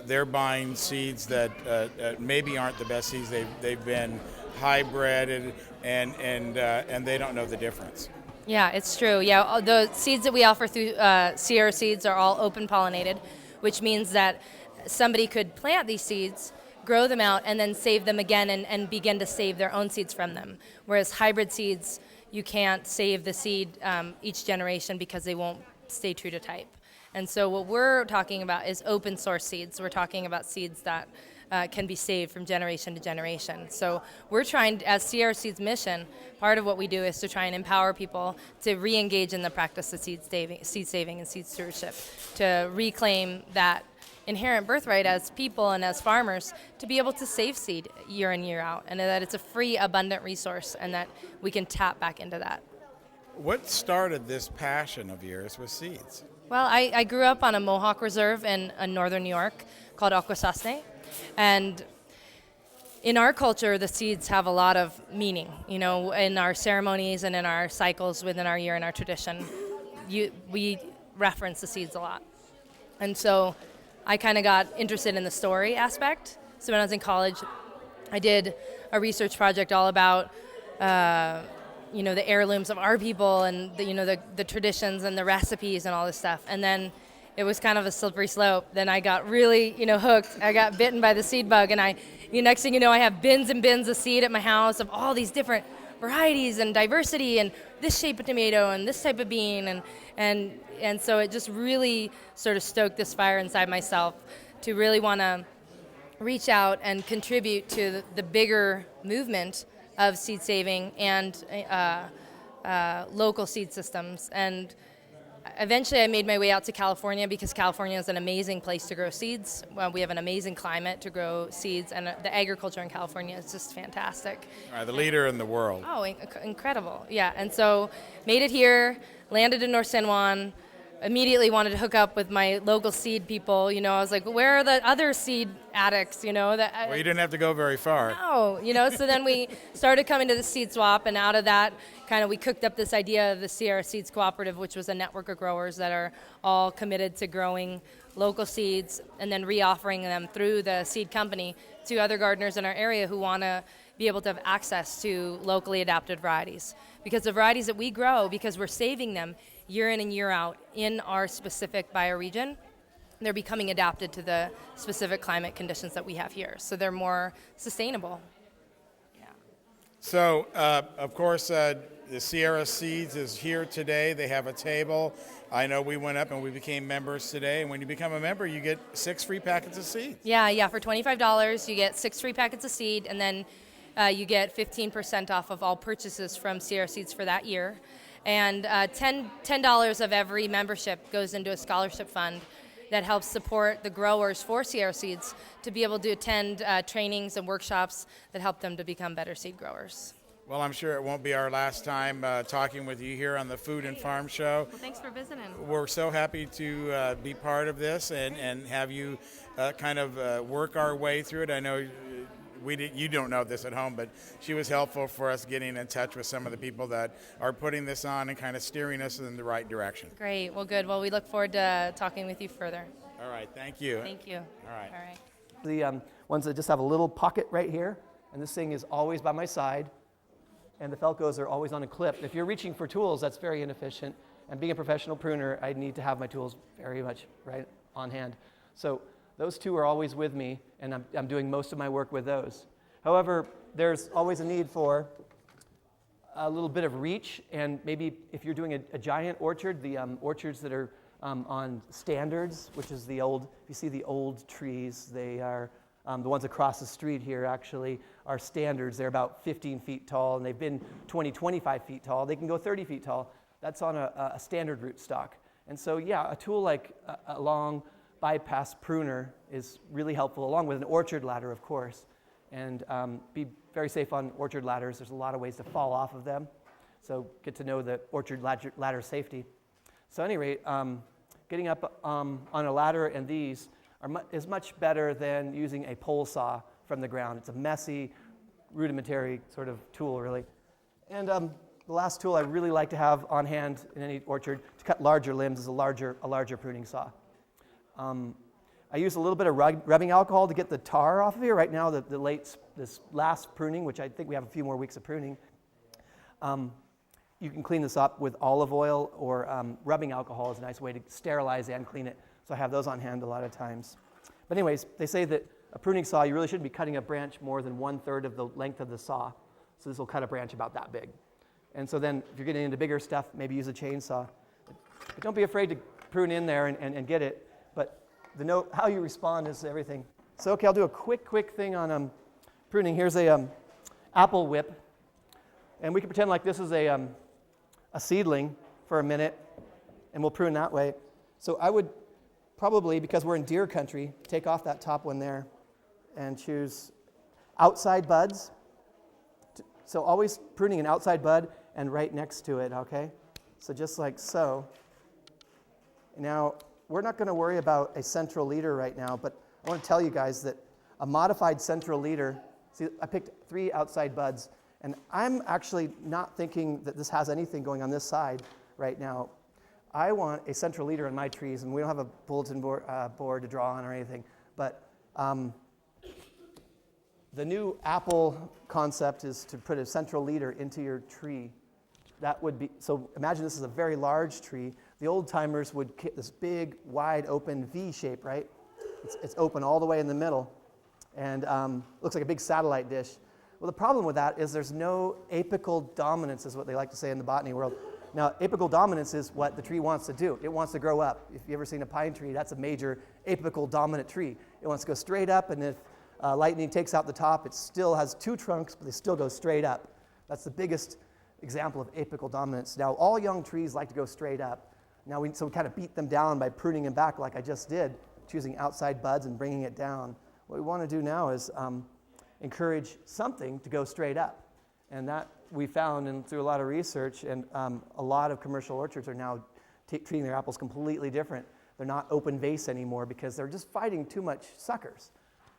they're buying seeds that maybe aren't the best seeds. They've been hybrided and they don't know the difference. Yeah, it's true. Yeah, the seeds that we offer through Sierra Seeds are all open pollinated, which means that somebody could plant these seeds, grow them out, and then save them again and begin to save their own seeds from them. Whereas hybrid seeds, you can't save the seed each generation because they won't stay true to type. And so what we're talking about is open source seeds. We're talking about seeds that can be saved from generation to generation. So we're trying, as Sierra Seeds' mission, part of what we do is to try and empower people to re-engage in the practice of seed saving and seed stewardship, to reclaim that inherent birthright as people and as farmers to be able to save seed year in, year out, and that it's a free, abundant resource and that we can tap back into that. What started this passion of yours with seeds? Well, I grew up on a Mohawk reserve in northern New York called Akwesasne, and in our culture, the seeds have a lot of meaning, you know, in our ceremonies and in our cycles within our year and our tradition. We reference the seeds a lot. And so I kind of got interested in the story aspect. So when I was in college, I did a research project all about, you know, the heirlooms of our people and the traditions and the recipes and all this stuff. And then it was kind of a slippery slope. Then I got really, hooked. I got bitten by the seed bug, and next thing you know, I have bins and bins of seed at my house of all these different varieties and diversity and this shape of tomato and this type of bean, and so it just really sort of stoked this fire inside myself to really want to reach out and contribute to the bigger movement of seed saving and local seed systems. And eventually I made my way out to California because California is an amazing place to grow seeds. Well, we have an amazing climate to grow seeds, and the agriculture in California is just fantastic. The leader in the world. Oh, incredible. Yeah, and so made it here, landed in North San Juan, immediately wanted to hook up with my local seed people. I was like, where are the other seed addicts, Well, you didn't have to go very far. No, so then we started coming to the seed swap, and out of that, we cooked up this idea of the Sierra Seeds Cooperative, which was a network of growers that are all committed to growing local seeds and then reoffering them through the seed company to other gardeners in our area who want to be able to have access to locally adapted varieties. Because the varieties that we grow, because we're saving them year in and year out in our specific bioregion, they're becoming adapted to the specific climate conditions that we have here. So they're more sustainable. So, of course, the Sierra Seeds is here today. They have a table. I know we went up and we became members today. And when you become a member, you get 6 free packets of seed. Yeah. For $25, you get 6 free packets of seed, and then you get 15% off of all purchases from Sierra Seeds for that year. And $10 of every membership goes into a scholarship fund that helps support the growers for Sierra Seeds to be able to attend trainings and workshops that help them to become better seed growers. Well, I'm sure it won't be our last time talking with you here on the Food and Farm Show. Well, thanks for visiting. We're so happy to be part of this and have you work our way through it. I know you don't know this at home, but she was helpful for us getting in touch with some of the people that are putting this on and kind of steering us in the right direction. Great. Well, good. Well, we look forward to talking with you further. All right. Thank you. Thank you. All right. The ones that just have a little pocket right here, and this thing is always by my side, and the Felcos are always on a clip. If you're reaching for tools, that's very inefficient. And being a professional pruner, I need to have my tools very much right on hand. So those two are always with me, and I'm doing most of my work with those. However, there's always a need for a little bit of reach, and maybe if you're doing a giant orchard, the orchards that are on standards, which is the old, if you see the old trees, they are, the ones across the street here actually are standards. They're about 15 feet tall, and they've been 20, 25 feet tall. They can go 30 feet tall. That's on a standard rootstock. And so, yeah, a tool like a long bypass pruner is really helpful, along with an orchard ladder, of course. And be very safe on orchard ladders. There's a lot of ways to fall off of them. So get to know the orchard ladder safety. So at any rate, getting up on a ladder and these is much better than using a pole saw from the ground. It's a messy, rudimentary sort of tool, really. And the last tool I really like to have on hand in any orchard to cut larger limbs is a larger pruning saw. I use a little bit of rubbing alcohol to get the tar off of here. Right now, this last pruning, which I think we have a few more weeks of pruning, you can clean this up with olive oil, or rubbing alcohol is a nice way to sterilize and clean it. So I have those on hand a lot of times. But anyways, they say that a pruning saw, you really shouldn't be cutting a branch more than 1/3 of the length of the saw. So this will cut a branch about that big. And so then if you're getting into bigger stuff, maybe use a chainsaw. But don't be afraid to prune in there and get it. But how you respond is everything. So okay, I'll do a quick thing on pruning. Here's a apple whip. And we can pretend like this is a seedling for a minute, and we'll prune that way. So I would probably, because we're in deer country, take off that top one there and choose outside buds. So always pruning an outside bud and right next to it, okay? So just like so. Now, we're not going to worry about a central leader right now, but I want to tell you guys that a modified central leader, see, I picked 3 outside buds, and I'm actually not thinking that this has anything going on this side right now. I want a central leader in my trees, and we don't have a bulletin board to draw on or anything, but the new apple concept is to put a central leader into your tree. That would be, so imagine this is a very large tree. The old timers would get this big, wide open V shape, right? It's open all the way in the middle, and looks like a big satellite dish. Well, the problem with that is there's no apical dominance, is what they like to say in the botany world. Now, apical dominance is what the tree wants to do. It wants to grow up. If you've ever seen a pine tree, that's a major apical dominant tree. It wants to go straight up, and if lightning takes out the top, it still has 2 trunks, but they still go straight up. That's the biggest example of apical dominance. Now, all young trees like to go straight up. Now, so we kind of beat them down by pruning them back like I just did, choosing outside buds and bringing it down. What we want to do now is encourage something to go straight up. And that we found, and through a lot of research, and a lot of commercial orchards are now treating their apples completely different. They're not open vase anymore because they're just fighting too much suckers.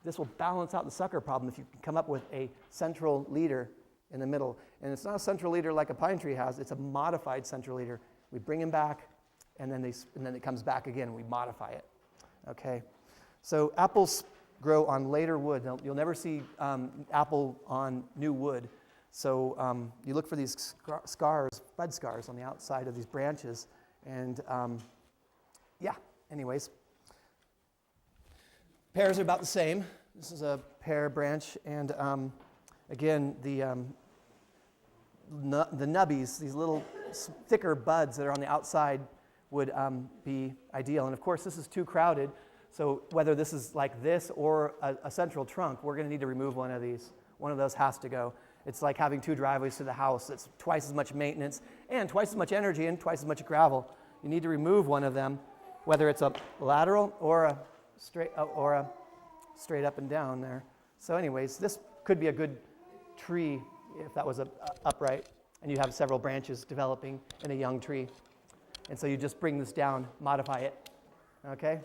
This will balance out the sucker problem if you can come up with a central leader in the middle. And it's not a central leader like a pine tree has, it's a modified central leader. We bring him back, and then it comes back again, and we modify it. Okay? So apples grow on later wood. Now, you'll never see apple on new wood. So you look for these scars, bud scars on the outside of these branches. And yeah, anyways. Pears are about the same. This is a pear branch. And again, the nubbies, these little thicker buds that are on the outside would be ideal. And of course, this is too crowded. So whether this is like this or a central trunk, we're going to need to remove one of these. One of those has to go. It's like having 2 driveways to the house. It's twice as much maintenance and twice as much energy and twice as much gravel. You need to remove one of them, whether it's a lateral or a straight up and down there. So anyways, this could be a good tree if that was upright, and you have several branches developing in a young tree. And so you just bring this down, modify it. Okay?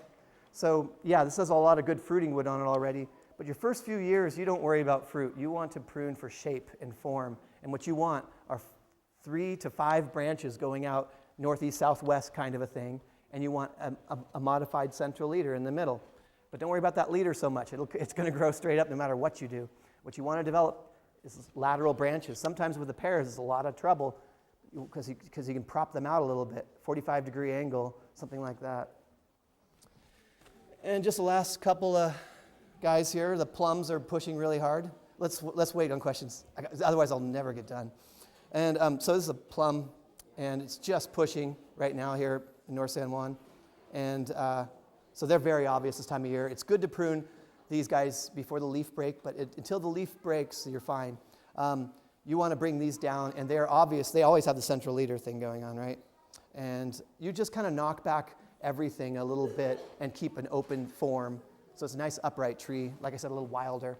So yeah, this has a lot of good fruiting wood on it already. But your first few years, you don't worry about fruit. You want to prune for shape and form. And what you want are 3 to 5 branches going out northeast, southwest kind of a thing. And you want a modified central leader in the middle. But don't worry about that leader so much. It's going to grow straight up no matter what you do. What you want to develop is lateral branches. Sometimes with the pears, it's a lot of trouble because you can prop them out a little bit, 45-degree angle, something like that. And just the last couple of guys here, the plums are pushing really hard. Let's wait on questions, otherwise I'll never get done. And so this is a plum, and it's just pushing right now here in North San Juan. And so they're very obvious this time of year. It's good to prune these guys before the leaf break, but until the leaf breaks, you're fine. You want to bring these down, and they're obvious. They always have the central leader thing going on, right? And you just kind of knock back everything a little bit and keep an open form. So it's a nice upright tree, like I said, a little wilder.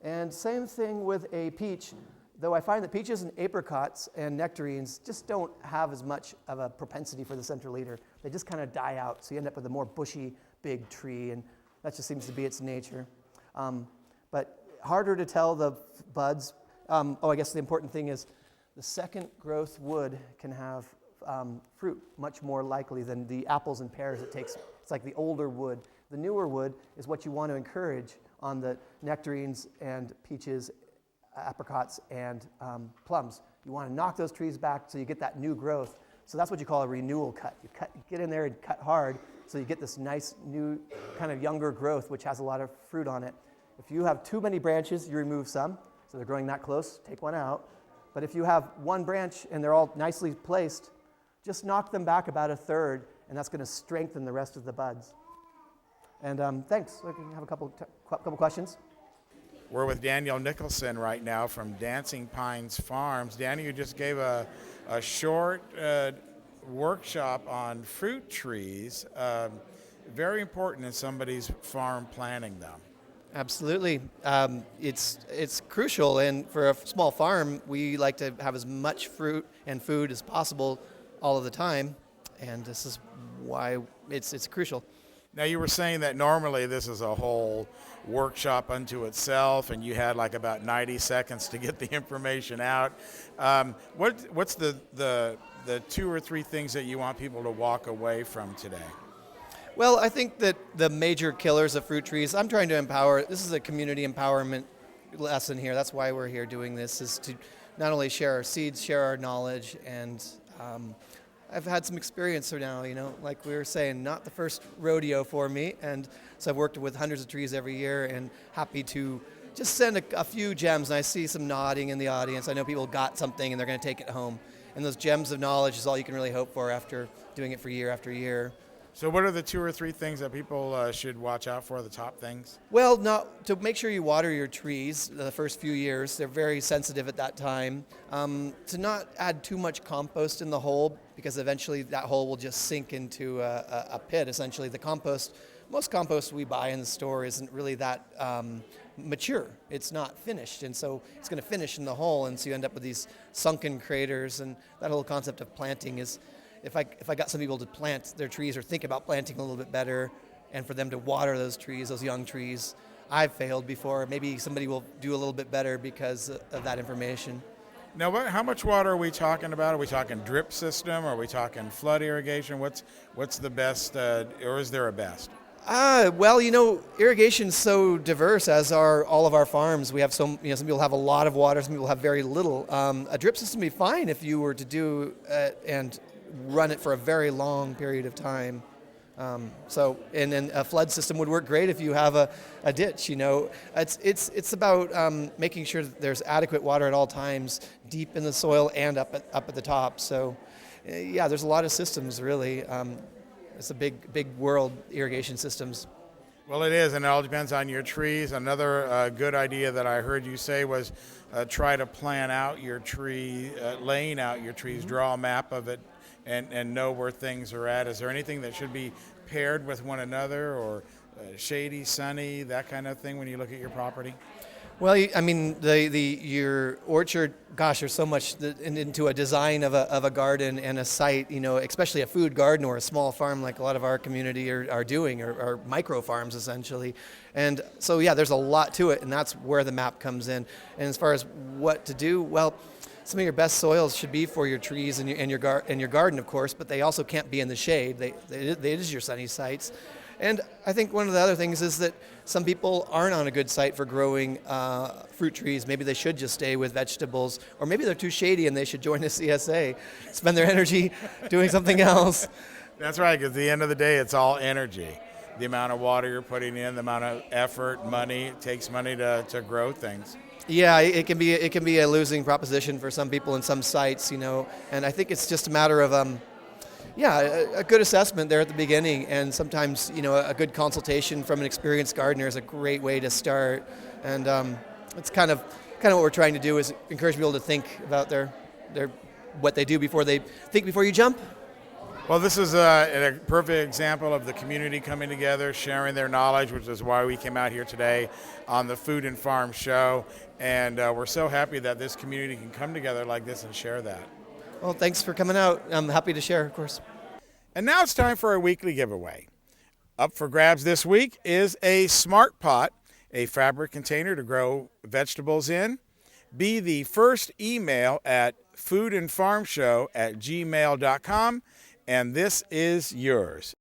And same thing with a peach, though I find that peaches and apricots and nectarines just don't have as much of a propensity for the central leader. They just kind of die out, so you end up with a more bushy, big tree, and that just seems to be its nature. But harder to tell the buds. I guess the important thing is the second growth wood can have fruit much more likely than the apples and pears it takes. It's like the older wood. The newer wood is what you want to encourage on the nectarines and peaches, apricots, and plums. You want to knock those trees back so you get that new growth. So that's what you call a renewal cut. You get in there and cut hard so you get this nice new kind of younger growth which has a lot of fruit on it. If you have too many branches, you remove some. So they're growing that close, take one out. But if you have one branch and they're all nicely placed, just knock them back about a third, and that's going to strengthen the rest of the buds. And thanks. We can have a couple questions. We're with Daniel Nicholson right now from Dancing Pines Farms. Daniel, you just gave a short workshop on fruit trees. Very important in somebody's farm planning them. Absolutely. It's crucial, and for a small farm, we like to have as much fruit and food as possible all of the time, and this is why it's crucial. Now, you were saying that normally this is a whole workshop unto itself, and you had like about 90 seconds to get the information out. What's the 2 or 3 things that you want people to walk away from today? Well, I think that the major killers of fruit trees, I'm trying to empower. This is a community empowerment lesson here. That's why we're here doing this, is to not only share our seeds, share our knowledge, and I've had some experience now, like we were saying, not the first rodeo for me, and so I've worked with hundreds of trees every year, and happy to just send a few gems, and I see some nodding in the audience. I know people got something and they're going to take it home, and those gems of knowledge is all you can really hope for after doing it for year after year. So what are the 2 or 3 things that people should watch out for, the top things? Well, to make sure you water your trees the first few years. They're very sensitive at that time. To not add too much compost in the hole, because eventually that hole will just sink into a pit, essentially. Most compost we buy in the store isn't really that mature. It's not finished, and so it's going to finish in the hole, and so you end up with these sunken craters. And that whole concept of planting is, if I got some people to plant their trees or think about planting a little bit better, and for them to water those trees, those young trees, I've failed before. Maybe somebody will do a little bit better because of that information. Now, how much water are we talking about? Are we talking drip system? Are we talking flood irrigation? What's the best, or is there a best? Well, irrigation's so diverse, as are all of our farms. We have some people have a lot of water, some people have very little. A drip system would be fine if you were to do and run it for a very long period of time. And then a flood system would work great if you have a ditch. It's about making sure that there's adequate water at all times, deep in the soil and up at the top. So, there's a lot of systems really. It's a big world, irrigation systems. Well, it is, and it all depends on your trees. Another good idea that I heard you say was try to plan out your tree, laying out your trees, draw a map of it, and know where things are at. Is there anything that should be paired with one another, or shady, sunny, that kind of thing when you look at your property? Well, your orchard, gosh, there's so much into a design of a garden and a site, especially a food garden or a small farm like a lot of our community are doing, or micro farms essentially. And so, there's a lot to it, and that's where the map comes in. And as far as what to do, well, some of your best soils should be for your trees and your garden, of course, but they also can't be in the shade. It is your sunny sites. And I think one of the other things is that some people aren't on a good site for growing fruit trees. Maybe they should just stay with vegetables, or maybe they're too shady and they should join a CSA, spend their energy doing something else. That's right, because at the end of the day, it's all energy. The amount of water you're putting in, the amount of effort, money, it takes money to grow things. Yeah, it can be a losing proposition for some people in some sites, and I think it's just a matter of a good assessment there at the beginning, and sometimes a good consultation from an experienced gardener is a great way to start. And it's kind of what we're trying to do, is encourage people to think about their what they do before you jump. Well, this is a perfect example of the community coming together, sharing their knowledge, which is why we came out here today on the Food and Farm Show. And we're so happy that this community can come together like this and share that. Well, thanks for coming out. I'm happy to share, of course. And now it's time for our weekly giveaway. Up for grabs this week is a Smart Pot, a fabric container to grow vegetables in. Be the first email at foodandfarmshow@gmail.com. And this is yours.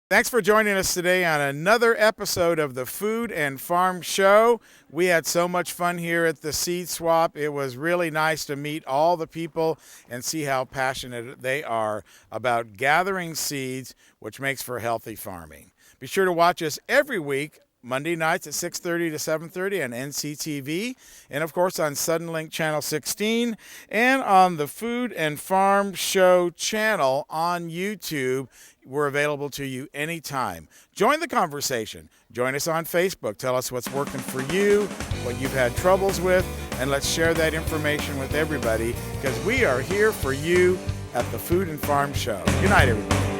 Thanks for joining us today on another episode of the Food and Farm Show. We had so much fun here at the Seed Swap. It was really nice to meet all the people and see how passionate they are about gathering seeds, which makes for healthy farming. Be sure to watch us every week, Monday nights at 6:30 to 7:30 on NCTV, and of course on Suddenlink Channel 16, and on the Food and Farm Show channel on YouTube. We're available to you anytime. Join the conversation. Join us on Facebook. Tell us what's working for you, what you've had troubles with, and let's share that information with everybody, because we are here for you at the Food and Farm Show. Good night, everybody.